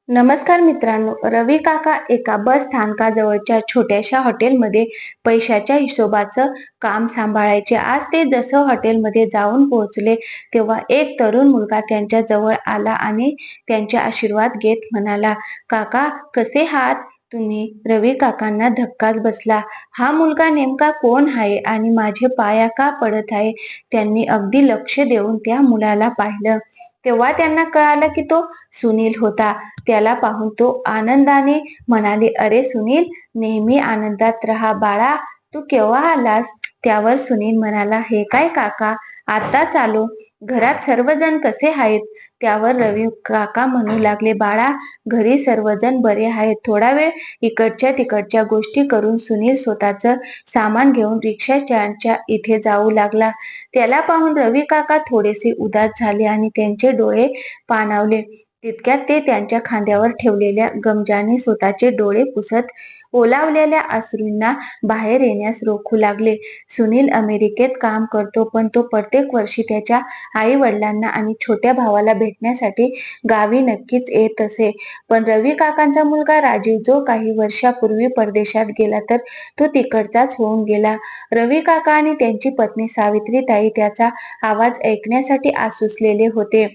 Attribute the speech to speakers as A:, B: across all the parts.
A: नमस्कार मित्रांनो, रवी काका एका बस स्थानकाजवळच्या छोट्याशा हॉटेलमध्ये पैशाच्या हिशोबाचं काम सांभाळायचे. आज ते जसं हॉटेलमध्ये जाऊन पोहोचले तेव्हा एक तरुण मुलगा त्यांच्या जवळ आला आणि त्यांचे आशीर्वाद घेत म्हणाला, काका कसे आहात तुम्ही? रवी काकांना धक्काच बसला. हा मुलगा नेमका कोण आहे आणि माझे पाया का पडत आहे? त्यांनी अगदी लक्ष देऊन त्या मुलाला पाहिलं. तेव्हा त्यांना कळालं की तो सुनील होता. त्याला पाहून तो आनंदाने म्हणाले, अरे सुनील, नेहमी आनंदात राहा बाळा, तू केव्हा आलास? त्यावर सुनील म्हणाला, हे काय काका, आताच आलो. घरात सर्वजण कसे आहेत? त्यावर रवी काका म्हणू लागले, बाळा, घरी सर्वजण बरे आहेत. थोडा वेळ इकडच्या तिकडच्या गोष्टी करून सुनील स्वतःचं सामान घेऊन रिक्षा स्टँडच्या इथे जाऊ लागला. त्याला पाहून रवी काका थोडेसे उदास झाले आणि त्यांचे डोळे पाणावले. तितक्यात ते त्यांच्या खांद्यावर ठेवलेल्या गमजाने स्वतःचे डोळे पुसत ओलावलेल्या अश्रूंना बाहेर येण्यास रोखू लागले. सुनील अमेरिकेत काम करतो, पण तो प्रत्येक वर्षी त्याच्या आई वडिलांना आणि छोट्या भावाला भेटण्यासाठी गावी नक्कीच येत असे. पण रवी काकांचा मुलगा राजीव जो काही वर्षापूर्वी परदेशात गेला तर तो तिकडचाच होऊन गेला. रवी काका आणि त्यांची पत्नी सावित्रीताई त्याचा आवाज ऐकण्यासाठी आसुसलेले होते.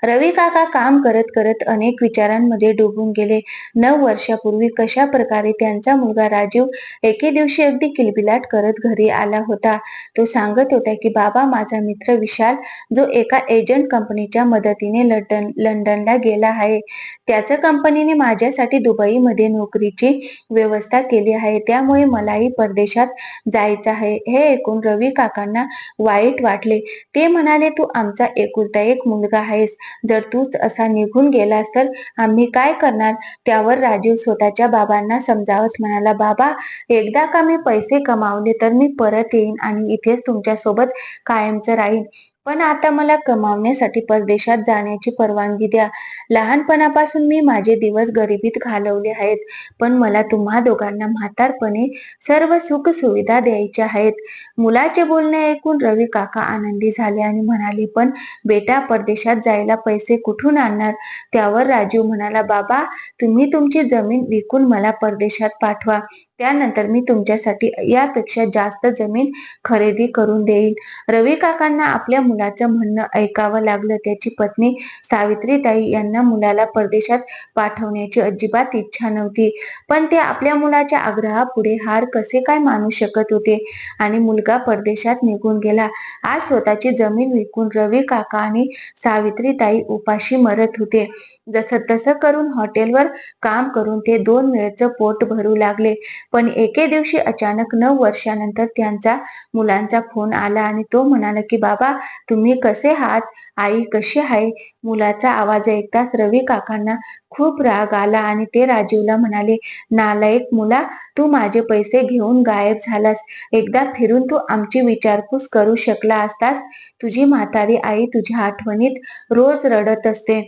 A: रवी काका काम करत करत अनेक विचारांमध्ये डुबून गेले. 9 वर्षापूर्वी कशा प्रकारे त्यांचा मुलगा राजीव एके दिवशी अगदी किलबिलाट करत घरी आला होता. तो सांगत होता की बाबा, माझा मित्र विशाल जो एका एजंट कंपनीच्या मदतीने लंडनला गेला आहे, त्याच्या कंपनीने माझ्यासाठी दुबईमध्ये नोकरीची व्यवस्था केली आहे, त्यामुळे मलाही परदेशात जायचं आहे. हे ऐकून रवी काकांना वाईट वाटले. ते म्हणाले, तू आमचा एकुलता एक मुलगा आहेस, जर तूच असा निघून गेलास तर आम्ही काय करणार? त्यावर राजीव स्वतःच्या बाबांना समजावत म्हणाला, बाबा, एकदा का मी पैसे कमावले तर मी परत येईन आणि इथेच तुमच्या सोबत कायमचं राहीन. पण आता मला कमावण्यासाठी परदेशात जाण्याची परवानगी द्या. लहानपणापासून मी माझे दिवस गरिबीत घालवले आहेत, पण मला तुम्हा दोघांना म्हातारपणी सर्व सुख सुविधा द्यायच्या आहेत. मुलाचे बोलणे ऐकून रवी काका आनंदी झाले आणि म्हणाले, पण बेटा, परदेशात जायला पैसे कुठून आणणार? त्यावर राजीव म्हणाला, बाबा, तुम्ही तुमची जमीन विकून मला परदेशात पाठवा, त्यानंतर मी तुमच्यासाठी यापेक्षा जास्त जमीन खरेदी करून देईन. रवी काकांना आपल्या मुलाचं म्हणणं ऐकावं लागलं. त्याची पत्नी सावित्रीताई यांना मुलाला परदेशात पाठवण्याची अजिबात इच्छा नव्हती, पण ते आपल्या मुलाच्या आग्रहापुढे हार कसे काय मानू शकत होते आणि मुलगा परदेशात निघून गेला. आज स्वतःची जमीन विकून रवी काका आणि सावित्रीताई उपाशी मरत होते. जसं तसं करून हॉटेलवर काम करून ते 2 वेळचं पोट भरू लागले. पण एके दिवशी अचानक 9 वर्षानंतर त्यांचा मुलांचा फोन आला आणि तो म्हणाला की बाबा, तुम्ही कसे आहात? आई कशी आहे? मुलाचा आवाज ऐकताच रवी काकांना खूप राग आला आणि ते राजीवला म्हणाले, नालायक मुला, तू माझे पैसे घेऊन गायब झालास. एकदा फिरून तू आमची विचारपूस करू शकला असतास. तुझी म्हातारी आई तुझ्या आठवणीत रोज रडत असते.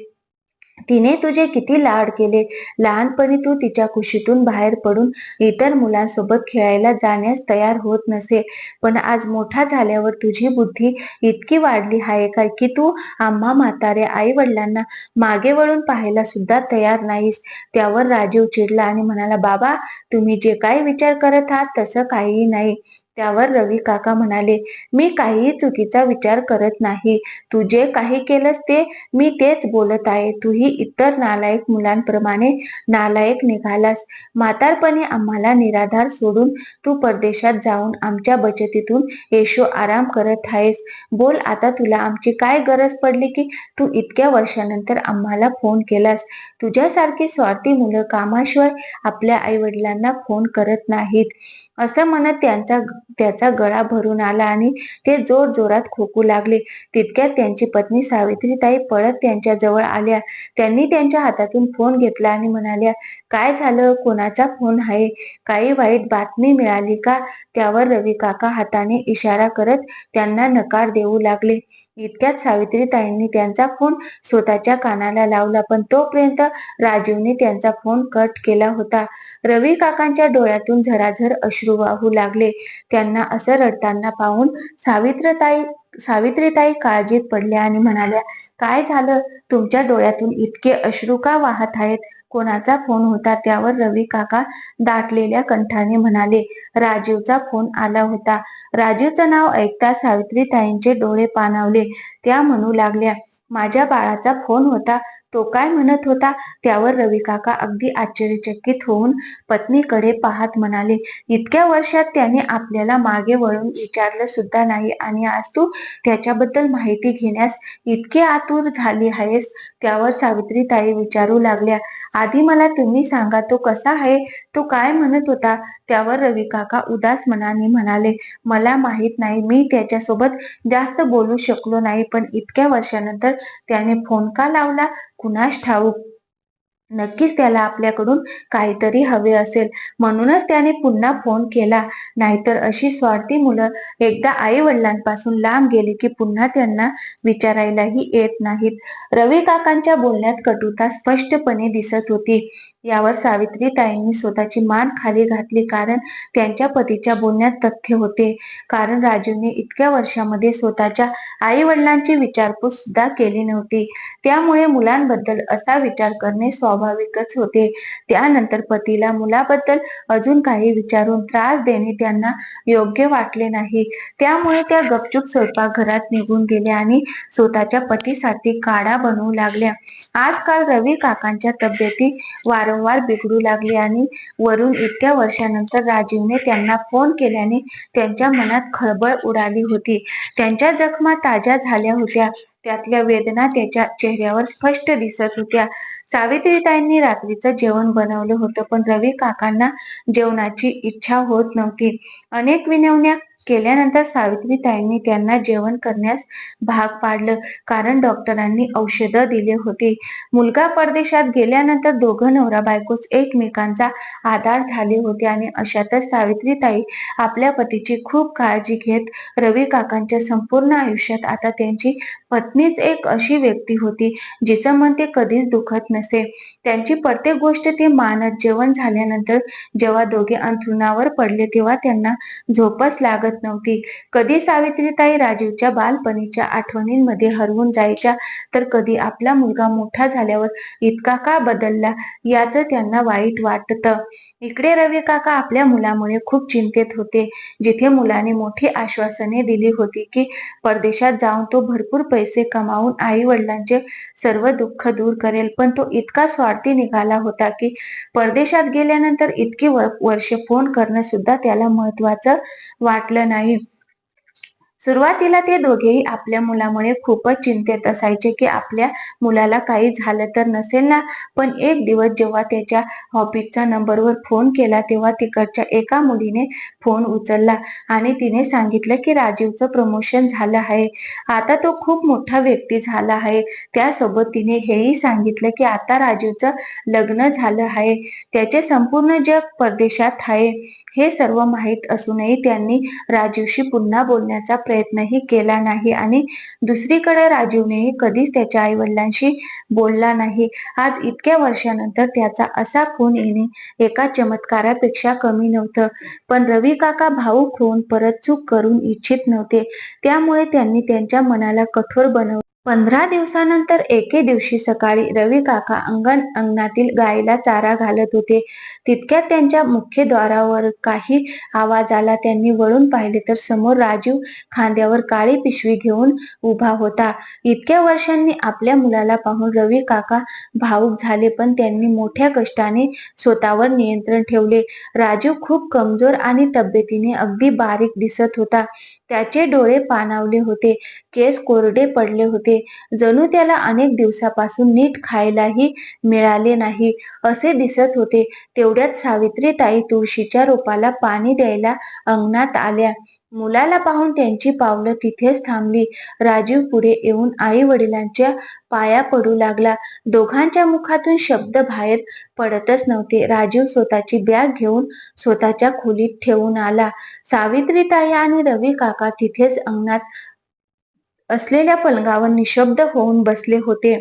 A: तिने तुझे किती लाड केले. लहानपणी तू तिच्या कुशीतून बाहेर पडून इतर मुलांसोबत खेळायला जाण्यास तयार होत नसे, पण आज मोठा झाल्यावर तुझी बुद्धी इतकी वाढली आहे काय की तू आम्हा म्हाताऱ्या आई वडिलांना मागे वळून पाहायला सुद्धा तयार नाहीस. त्यावर राजीव चिडला आणि म्हणाला, बाबा, तुम्ही जे काही विचार करत आहात तसं काहीही नाही. त्यावर रवी काका म्हणाले, मी काहीही चुकीचा विचार करत नाही. तू जे काही केलंस ते मी तेच बोलत आहे. तूही इतर नालायक मुलांप्रमाणे नालायक निघालास. म्हातारपणी आम्हाला निराधार सोडून तू परदेशात जाऊन आमच्या बचतीतून ऐशो आराम करत आहेस. बोल आता, तुला आमची काय गरज पडली की तू इतक्या वर्षानंतर आम्हाला फोन केलास? तुझ्यासारखी स्वार्थी मुलं कामाशिवाय आपल्या आई वडिलांना फोन करत नाहीत. असं म्हणत त्याचा गळा भरून आला आणि ते जोर जोरात खोकू लागले. तितक्यात त्यांची पत्नी सावित्रीताई पळत त्यांच्या जवळ आल्या. त्यांनी त्यांच्या हातातून फोन घेतला आणि म्हणाल्या, काय झालं? कोणाचा फोन आहे? काही वाईट बातमी मिळाली का? त्यावर रवी काका हाताने इशारा करत त्यांना नकार देऊ लागले. इतक्यात सावित्रीताईंनी त्यांचा फोन स्वतःच्या कानाला लावला, पण तोपर्यंत राजीवने त्यांचा फोन कट केला होता. रवी काकांच्या डोळ्यातून झराझर अश्रू वाहू लागले. त्यांना असं रडताना पाहून सावित्रीताई काळजीत पडल्या आणि म्हणाल्या, काय झालं? तुमच्या डोळ्यातून इतके अश्रू का वाहत आहेत? कोणाचा फोन होता? त्यावर रवी काका दाटलेल्या कंठाने म्हणाले, राजीवचा फोन आला होता. राजीवचं नाव ऐकताच सावित्रीताईंचे डोळे पाणावले. त्या म्हणू लागल्या, माझ्या बाळाचा फोन होता? तो काय म्हणत होता? त्यावर रवी काका अगदी आश्चर्यचकित होऊन पत्नीकडे पाहत म्हणाले, इतक्या वर्षात त्याने आपल्याला मागे वळून विचारलं सुद्धा नाही आणि आज तू त्याच्याबद्दल माहिती घेण्यास इतकी आतुर झाली आहेस? त्यावर सावित्रीताई विचारू लागल्या, आधी मला तुम्ही सांगा, तो कसा आहे? तो काय म्हणत होता? त्यावर रवी काका उदास मनाने म्हणाले, मला माहित नाही, मी त्याच्यासोबत जास्त बोलू शकलो नाही, पण इतक्या वर्षानंतर त्याने फोन का लावला कुणास ठाऊक. नक्कीच त्याला आपल्याकडून काहीतरी हवे असेल, म्हणूनच त्याने पुन्हा फोन केला. नाहीतर अशी स्वार्थी मुलं एकदा आई वडिलांपासून लांब गेली की पुन्हा त्यांना विचारायलाही येत नाहीत. रवी काकांच्या बोलण्यात कटुता स्पष्टपणे दिसत होती. यावर सावित्रीताईंनी स्वतःची मान खाली घातली, कारण त्यांच्या पतीच्या बोलण्यात तथ्य होते. कारण राजीवने इतक्या वर्षामध्ये स्वतःच्या आई वडिलांची विचारपूस सुद्धा केली नव्हती. त्यामुळे मुलांबद्दल असा विचार करणे स्वाभाविकच होते. त्यानंतर पतीला मुलाबद्दल अजून काही विचारून त्रास देणे त्यांना योग्य वाटले नाही. त्यामुळे त्या गपचूप स्वयंपाकघरात निघून गेल्या आणि स्वतःच्या पतीसाठी काढा बनवू लागल्या. आजकाल रवी काकांच्या तब्येती वारंवार बिघडू लागली आणि वरून इतक्या वर्षानंतर राजीवने त्यांना फोन केल्याने त्यांच्या मनात खळबळ उडाली होती. त्यांच्या जखमा ताज्या झाल्या होत्या. त्यातल्या वेदना त्याच्या चेहऱ्यावर स्पष्ट दिसत होत्या. सावित्रीताईंनी रात्रीचं जेवण बनवलं होतं, पण रवी काकांना जेवणाची इच्छा होत नव्हती. अनेक विनवण्या केल्यानंतर सावित्रीताईंनी त्यांना जेवण करण्यास भाग पाडलं, कारण डॉक्टरांनी औषधं दिली होती. मुलगा परदेशात गेल्यानंतर दोघं नवरा बायकोच एकमेकांचा आधार झाले होते आणि अशातच सावित्रीताई आपल्या पतीची खूप काळजी घेत. रवी काकांच्या संपूर्ण आयुष्यात आता त्यांची पत्नीच एक अशी व्यक्ती होती जिचं मन ते कधीच दुखत नसे. त्यांची प्रत्येक गोष्ट ते मानत. जेवण झाल्यानंतर जेव्हा दोघे अंथरुणावर पडले तेव्हा त्यांना झोपच लागत नव्हती. कधी सावित्रीताई राजीवच्या बालपणीच्या आठवणींमध्ये हरवून जायच्या, तर कधी आपला मुलगा मोठा झाल्यावर इतका का बदलला याचं त्यांना वाईट वाटतं. इकडे रवी काका आपल्या मुलामुळे खूप चिंतेत होते. जिथे मुलाने मोठी आश्वासने दिली होती की परदेशात जाऊन तो भरपूर पैसे कमावून आई वडिलांचे सर्व दुःख दूर करेल, पण तो इतका स्वार्थी निघाला होता की परदेशात गेल्यानंतर इतकी वर्षे फोन करणं सुद्धा त्याला महत्वाचं वाटलं नाही. सुरुवातीला ते दोघेही आपल्या मुलामुळे खूपच चिंतेत असायचे की आपल्या मुलाला काही झालं तर नसेल ना. पण एक दिवस जेव्हा त्याच्या ऑफिसच्या नंबरवर फोन केला तेव्हा तिकडच्या एका मुलीने फोन उचलला आणि तिने सांगितलं की राजीवचं प्रमोशन झालं आहे. आता तो खूप मोठा व्यक्ती झाला आहे. त्यासोबत तिने हेही सांगितलं की आता राजीवचं लग्न झालं आहे. त्याचे संपूर्ण जग परदेशात आहे. हे सर्व माहीत असूनही त्यांनी राजीवशी पुन्हा बोलण्याचा प्रयत्नही केला नाही आणि दुसरीकडे राजीवनेही कधीच त्याच्या आई वडिलांशी बोलला नाही. आज इतक्या वर्षानंतर त्याचा असा फोन येणे एका चमत्कारापेक्षा कमी नव्हतं. पण रवी काका भावूक होऊन परत चूक करून इच्छित नव्हते. त्यामुळे त्यांनी त्यांच्या मनाला कठोर बनवलं. 15 दिवसानंतर एके दिवशी सकाळी रवी काका अंगणातील गायीला चारा घालत होते. तितक्यात त्यांच्या मुख्य द्वारावर काही आवाज आला. त्यांनी वळून पाहिले तर समोर राजीव खांद्यावर काळी पिशवी घेऊन उभा होता. इतक्या वर्षांनी आपल्या मुलाला पाहून रवी काका भावुक झाले, पण त्यांनी मोठ्या कष्टाने स्वतःवर नियंत्रण ठेवले. राजीव खूप कमजोर आणि तब्येतीने अगदी बारीक दिसत होता. त्याचे डोळे पाणावले होते, केस कोरडे पडले होते, जणू त्याला अनेक दिवसापासून नीट खायलाही मिळाले नाही असे दिसत होते. तेवढ्यात सावित्रीताई तुळशीच्या रोपाला पाणी द्यायला अंगणात आल्या. मुलाला पाहून त्यांची पावलं तिथेच थांबली. राजीव पुढे येऊन आई वडिलांच्या पाया पडू लागला. दोघांच्या मुखातून शब्द बाहेर पडतच नव्हते. राजीव स्वतःची बॅग घेऊन स्वतःच्या खोलीत ठेवून आला. सावित्रीताई आणि रवी काका तिथेच अंगणात असलेल्या पलंगावर निशब्द होऊन बसले होते.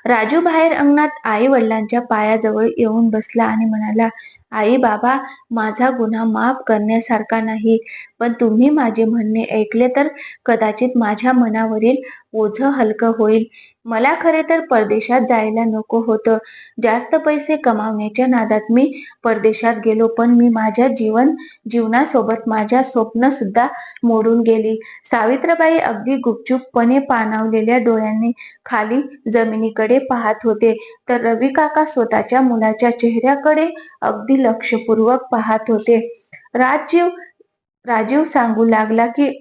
A: राजू बाहेर अंगणात आई वडिलांच्या पायाजवळ येऊन बसला आणि म्हणाला, आई बाबा, माझा गुन्हा माफ करण्यासारखा नाही, पण तुम्ही माझे म्हणणे ऐकले तर कदाचित माझ्या मनावरील ओझं हलकं होईल. मला खरे तर परदेशात जायला नको होतं. जास्त पैसे कमावण्याच्या नादात मी परदेशात गेलो, पण मी माझ्या जीवनासोबत माझ्या स्वप्न सुद्धा मोडून गेली. सावित्रीबाई अगदी गुपचूपपणे पाणावलेल्या डोळ्यांनी खाली जमिनीकडे पाहत होते, तर रवी काका स्वतःच्या मुलाच्या चेहऱ्याकडे अगदी लक्षपूर्वक पाहत होते. राजीव राजीव सांगू लागला की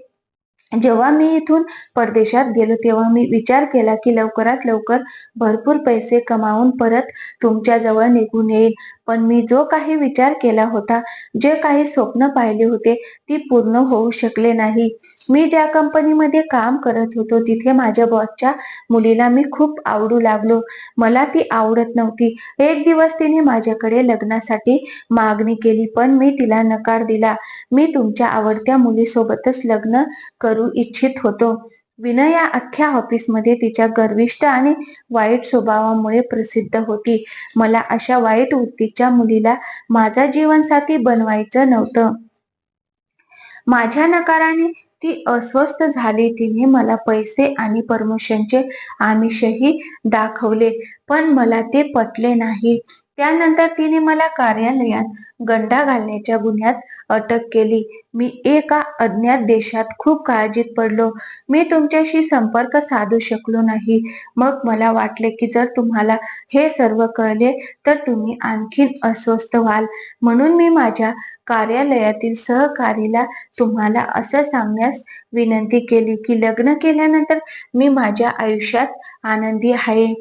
A: जेव्हा मी इथून परदेशात गेलो तेव्हा मी विचार केला की लवकरात लवकर भरपूर पैसे कमावून परत तुमच्या जवळ निघून येईल. पण मी जो काही विचार केला होता, जे काही स्वप्न पाहिले होते, ती पूर्ण होऊ शकले नाही. मी ज्या कंपनीमध्ये काम करत होतो तिथे माझ्या बॉसच्या मुलीला मी खूप आवडू लागलो. मला ती आवडत नव्हती. एक दिवस तिने माझ्याकडे लग्नासाठी मागणी केली, पण मी तिला नकार दिला. मी तुमच्या आवडत्या मुलीसोबतच लग्न करू इच्छित होतो. विनया अख्ख्या ऑफिसमध्ये तिच्या गर्विष्ठ आणि वाईट स्वभावामुळे प्रसिद्ध होती. मला अशा वाईट वृत्तीच्या मुलीला माझा जीवनसाथी बनवायचं नव्हतं. माझ्या नकाराने ती अस्वस्थ झाली. तिने मला पैसे आणि प्रमोशनचे आमिषही दाखवले, पण मला ते पटले नाही. त्यानंतर तिने मला कार्यालयात गंडा घालण्याच्या गुन्ह्यात अटक केली. मी एका अज्ञात देशात खूप काळजीत पडलो. मी तुमच्याशी संपर्क साधू शकलो नाही. मग मला वाटले की जर तुम्हाला हे सर्व कळले तर तुम्ही आणखीन अस्वस्थ व्हाल. म्हणून मी माझ्या कार्यालयातील सहकारीला तुम्हाला असं सांगण्यास विनंती केली की लग्न केल्यानंतर मी माझ्या आयुष्यात आनंदी आहे,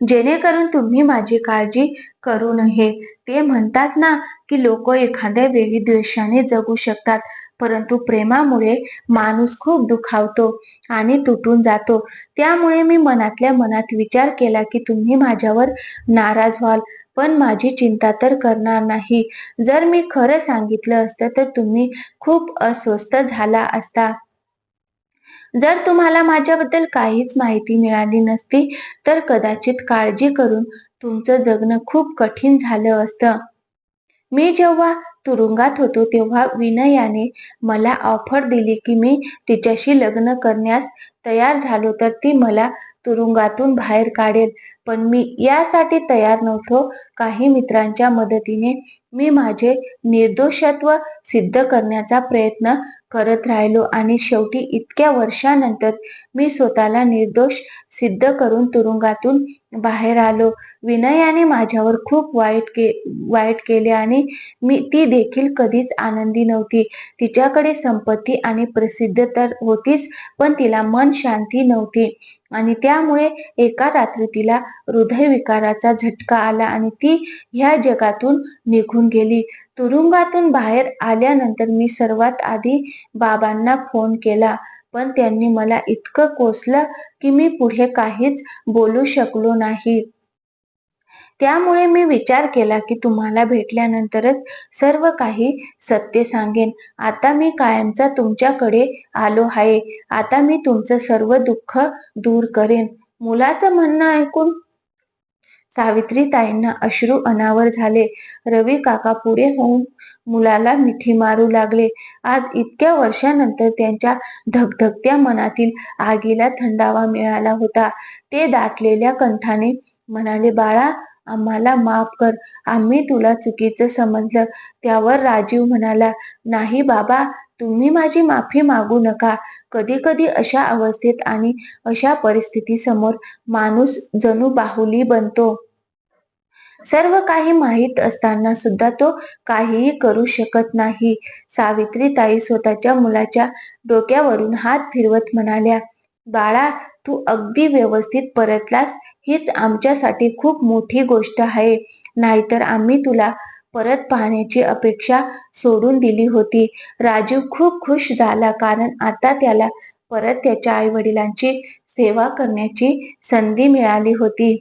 A: जेणेकरून तुम्ही माझी काळजी करू नये. ते म्हणतात ना की लोक एखाद्या वेळी द्वेषाने जगू शकतात, परंतु प्रेमामुळे माणूस खूप दुखावतो आणि तुटून जातो. त्यामुळे मी मनातल्या मनात विचार केला की तुम्ही माझ्यावर नाराज व्हाल, पण माझी चिंता तर करणार नाही. जर मी खरं सांगितलं असतं तर तुम्ही खूप अस्वस्थ झाला असता. जर तुम्हाला माझ्याबद्दल काहीच माहिती मिळाली नसती तर कदाचित काळजी करून तुमचं जगणं खूप कठीण झालं असतं. मी जेव्हा तुरुंगात होतो तेव्हा विनयाने मला ऑफर दिली की मी तिच्याशी लग्न करण्यास तयार झालो तर ती मला तुरुंगातून बाहेर काढेल. पण मी यासाठी तयार नव्हतो. काही मित्रांच्या मदतीने मी माझे निर्दोषत्व सिद्ध करण्याचा प्रयत्न करत राहिलो आणि शेवटी इतक्या वर्षानंतर मी स्वतःला निर्दोष सिद्ध करून तुरुंगातून बाहेर आलो. विनयाने माझ्यावर खूप वाईट केले आणि ती देखील कधीच आनंदी नव्हती. तिच्याकडे संपत्ती आणि प्रसिद्धी तर होतीच, पण तिला मन शांती नव्हती आणि त्यामुळे एका रात्री तिला हृदयविकाराचा झटका आला आणि ती ह्या जगातून निघून गेली. तुरुंगातून बाहेर आल्यानंतर मी सर्वात आधी बाबांना फोन केला, पण त्यांनी मला इतकं कोसलं की मी पुढे काहीच बोलू शकलो नाही. त्यामुळे मी विचार केला की तुम्हाला भेटल्यानंतरच सर्व काही सत्य सांगेन. आता मी कायमचा तुमच्याकडे आलो आहे. आता मी तुमचं सर्व दुःख दूर करेन. मुलाचं म्हणणं ऐकून सावित्रीताईंना अश्रू अनावर झाले. रवी काका पुढे होऊन मुलाला मिठी मारू लागले. आज इतक्या वर्षानंतर त्यांच्या धगधगत्या मनातील आगीला थंडावा मिळाला होता. ते दाटलेल्या कंठाने म्हणाले, बाळा, आम्हाला माफ कर. आम्ही तुला चुकीचं समजलं. त्यावर राजीव म्हणाला, नाही बाबा, तुम्ही माझी माफी मागू नका. कधी कधी अशा अवस्थेत आणि अशा परिस्थितीसमोर माणूस जणू बाहुली बनतो. सर्व काही माहीत असताना सुद्धा तो काहीही करू शकत नाही. सावित्रीताई स्वतःच्या मुलाच्या डोक्यावरून हात फिरवत म्हणाल्या, बाळा, तू अगदी व्यवस्थित परतलास हीच आमच्यासाठी खूप मोठी गोष्ट आहे. नाहीतर आम्ही तुला परत पाहण्याची अपेक्षा सोडून दिली होती. राजीव खूप खुश झाला, कारण आता त्याला परत त्याच्या आई वडिलांची सेवा करण्याची संधी मिळाली होती.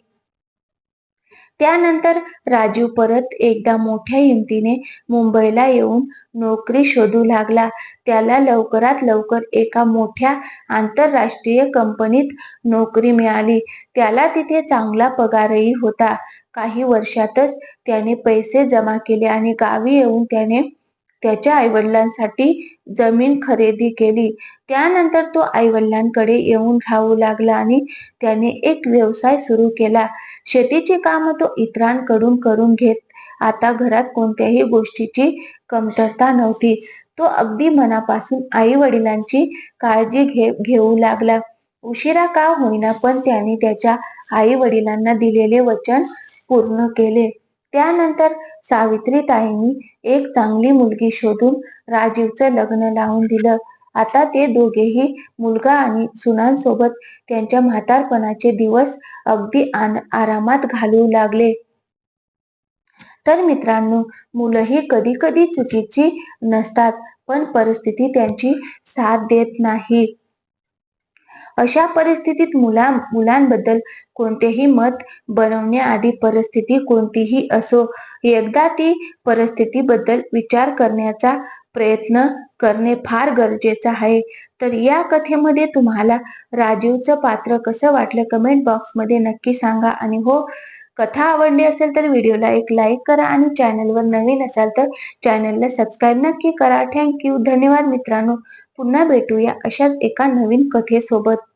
A: त्यानंतर राजीव परत एकदा मोठ्या हिमतीने मुंबईला येऊन नोकरी शोधू लागला. त्याला लवकरात लवकर एका मोठ्या आंतरराष्ट्रीय कंपनीत नोकरी मिळाली. त्याला तिथे चांगला पगारही होता. काही वर्षातच त्याने पैसे जमा केले आणि गावी येऊन त्याने त्याच्या आईवडिलांसाठी जमीन खरेदी केली. त्यानंतर तो आईवडिलांकडे येऊन राहू लागला आणि त्याने एक व्यवसाय सुरू केला. शेतीची कामं तो इतरांकडून करून घेत. आता घरात कोणत्याही गोष्टीची कमतरता नव्हती. तो अगदी मनापासून आई-वडिलांची काळजी घेऊ लागला. उशिरा का होईना पण त्याने त्याच्या आई-वडिलांना दिलेले वचन पूर्ण केले. त्यानंतर सावित्रीताईंनी एक चांगली मुलगी शोधून राजीवचं लग्न लावून दिलं. आता ते दोघेही मुलगा आणि सुनांसोबत त्यांच्या म्हातारपणाचे दिवस अगदी आरामात घालवू लागले. तर मित्रांनो, मुलंही कधी कधी चुकीची नसतात, पण परिस्थिती त्यांची साथ देत नाही. अशा परिस्थितीत मुलांबद्दल कोणतेही मत बनवण्याआधी परिस्थिती कोणतीही असो, एकदा ती परिस्थितीबद्दल विचार करण्याचा प्रयत्न करणे फार गरजेचं आहे. तर या कथेमध्ये तुम्हाला राजीवचं पात्र कसं वाटलं कमेंट बॉक्समध्ये नक्की सांगा. आणि हो, कथा आवडली असेल तर व्हिडिओला एक लाईक करा आणि चॅनलवर नवीन असाल तर चॅनलला सबस्क्राईब नक्की करा. थँक्यू. धन्यवाद मित्रांनो. पुन्हा भेटूया अशाच एका नवीन कथेसोबत.